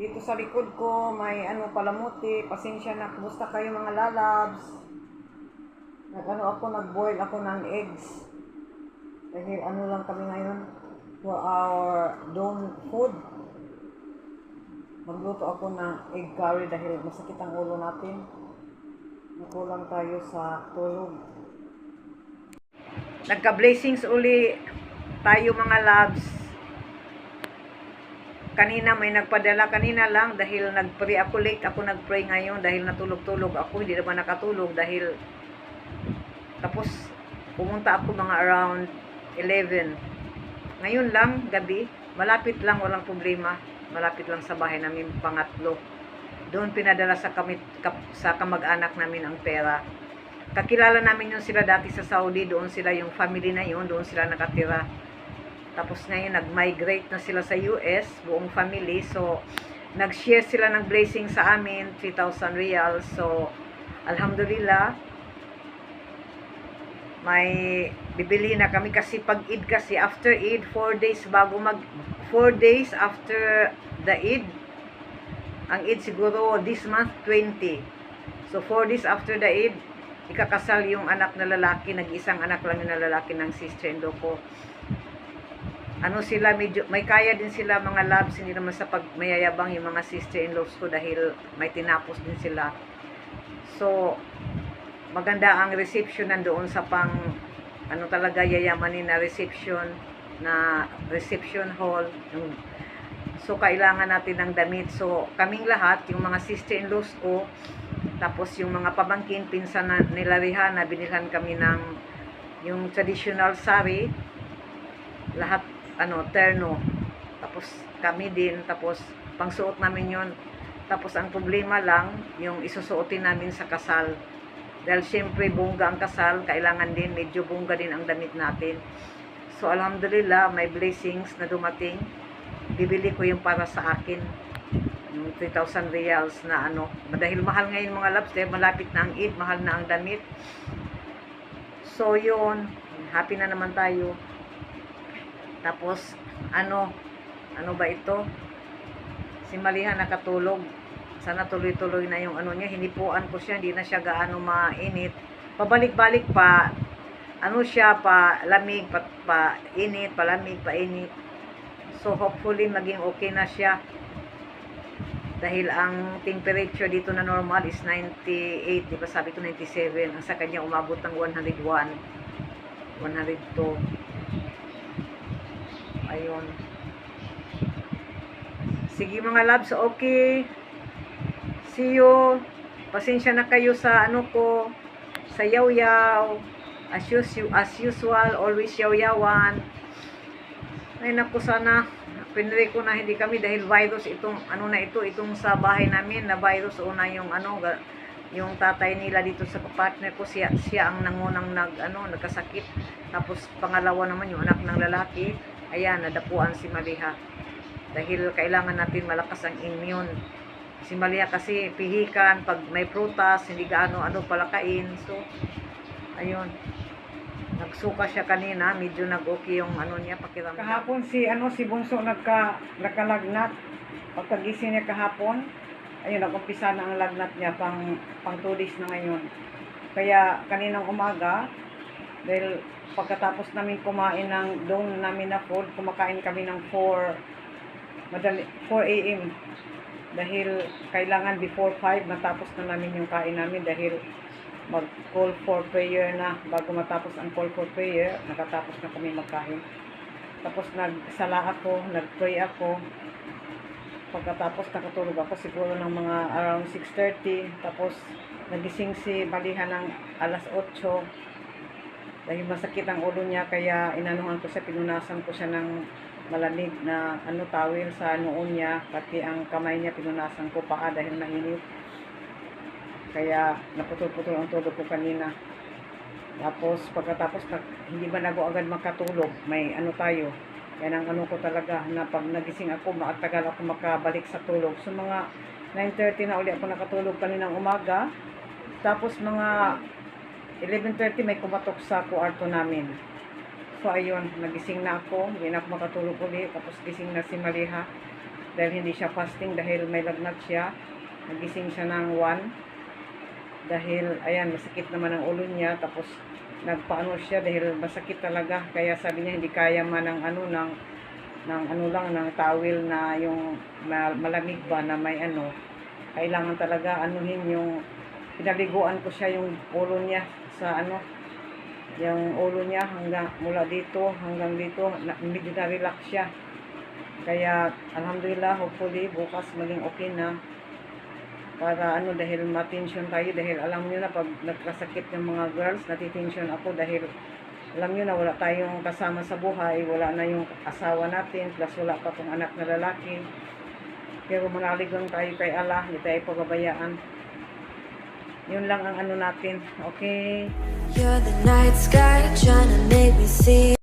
Dito sa likod ko, may ano palamuti. Pasensya na. Kumusta kayo mga lalabs? Nag-boil ako ng eggs. Dahil ano lang kami ngayon for our dawn food. Magluto ako ng egg curry dahil masakit ang ulo natin. Nakulang tayo sa tulog. Nagka-blessings uli tayo mga loves. Kanina may nagpadala kanina lang dahil nag-pray ako late. Ako nag-pray ngayon dahil natulog-tulog ako. Hindi naman nakatulog dahil tapos pumunta ako mga around 11. Ngayon lang, gabi. Malapit lang, walang problema. Malapit lang sa bahay namin, pangatlo. Doon pinadala sa kamag-anak namin ang pera. Kakilala namin yun sila dati sa Saudi. Doon sila yung family na yun. Doon sila nakatira. Tapos ngayon, nag-migrate na sila sa US, buong family. So, nag-share sila ng blessing sa amin, 3,000 reals. So, alhamdulillah, may bibili na kami kasi pag Eid kasi, after Eid, 4 days after the Eid, ang Eid siguro this month, 20. So, 4 days after the Eid, ikakasal yung anak na lalaki, nag-isang anak lang yung lalaki ng sister-in-law ko. Ano sila, medyo, may kaya din sila mga loves, hindi naman sa pagmayayabang yung mga sister-in-laws ko dahil may tinapos din sila. So, maganda ang reception nandoon sa ano talaga yayamanin na reception hall. So, kailangan natin ng damit. So, kaming lahat, yung mga sister-in-laws ko, tapos yung mga pamangkin, pinsan na nila Rihanna, binilhan kami ng yung traditional sari, lahat terno. Tapos kami din, tapos pangsuot namin yon. Tapos ang problema lang, yung isusuotin namin sa kasal. Dahil syempre bongga ang kasal, kailangan din, medyo bongga din ang damit natin. So alhamdulillah, may blessings na dumating. Bibili ko yung para sa akin. Yung 3,000 reals na dahil mahal ngayon mga loves, dahil malapit na ang Eid, mahal na ang damit. So yun, happy na naman tayo. Tapos, ano ba ito? Si Maliha nakatulog. Sana tuloy-tuloy na yung niya. Hinipuan ko siya, hindi na siya gaano mainit. Pabalik-balik pa, siya, pa lamig, pa init, pa lamig, pa init. So, hopefully, maging okay na siya. Dahil ang temperature dito na normal is 98, di ba sabi ko 97. Ang sa kanya umabot ng 101, 102. Ayun. Sige mga loves, okay. See you. Pasensya na kayo sa sa yaw-yaw. As usual, always yaw-yawan. Ay naku, sana pinray ko na hindi kami dahil virus itong itong sa bahay namin na virus. Una yung yung tatay nila dito sa partner ko, siya ang nangunang nagkasakit. Tapos pangalawa naman yung anak ng lalaki. Ayan, nadapuan si Maliha. Dahil kailangan natin malakas ang immune. Si Maliha kasi pihikan, pag may prutas, hindi gaano palakain. So, ayun. Nagsuka siya kanina, medyo nag-okay yung niya, pakiramdam. Kahapon si Bunso nakalagnat. Pagkagising niya kahapon, ayun, nag-umpisa na ang lagnat niya pang 2 days na ngayon. Kaya kaninang umaga, dahil pagkatapos namin kumain ng doon namin na food, kumakain kami ng 4 a.m. Dahil kailangan before 5 matapos na namin yung kain namin dahil mag-call for prayer na. Bago matapos ang call for prayer, nakatapos na kami magkain. Tapos nagsala ako, nag-pray ako. Pagkatapos nakatulog ako siguro ng mga around 6:30. Tapos nagising si Maliha ng alas 8. Dahil masakit ang ulo niya, kaya inanuhan ko siya, pinunasan ko siya ng malamig na towel sa noon niya, pati ang kamay niya pinunasan ko, paa dahil mainit. Kaya naputol-putol ang tulog ko kanina. Tapos pagkatapos hindi ba agad makatulog, may tayo. Yan ang ko talaga, na pag nagising ako, matagal ako makabalik sa tulog. So mga 9:30 na uli ako nakatulog kaninang umaga. Tapos mga 11:30 may kumatok sa kwarto namin. So ayun, nagising na ako, hindi na ako makatulog ulit. Tapos gising na si Maliha. dahil hindi siya fasting dahil may lagnat siya. Nagising siya ng 1 dahil ayan masakit naman ang ulo niya, tapos nagpaano siya dahil masakit talaga, kaya sabi niya hindi kaya man ng ano lang ng towel na yung malamig ba na may ano, kailangan talaga anuhin yung pinaliguan ko siya yung ulo niya sa ano, yung ulo niya hanggang mula dito hanggang dito medyo na-relax siya. Kaya alhamdulillah, hopefully bukas maging okay na. Para ano, dahil matensyon tayo, dahil alam nyo na pag nagkasakit ng mga girls, natitensyon ako dahil alam nyo na wala tayong kasama sa buhay, wala na yung asawa natin, plus wala pa tong anak na lalaki. Pero manalig lang tayo kay Allah, hindi tayo pababayaan. Yun lang ang ano natin, okay? You're the night sky trying to make me see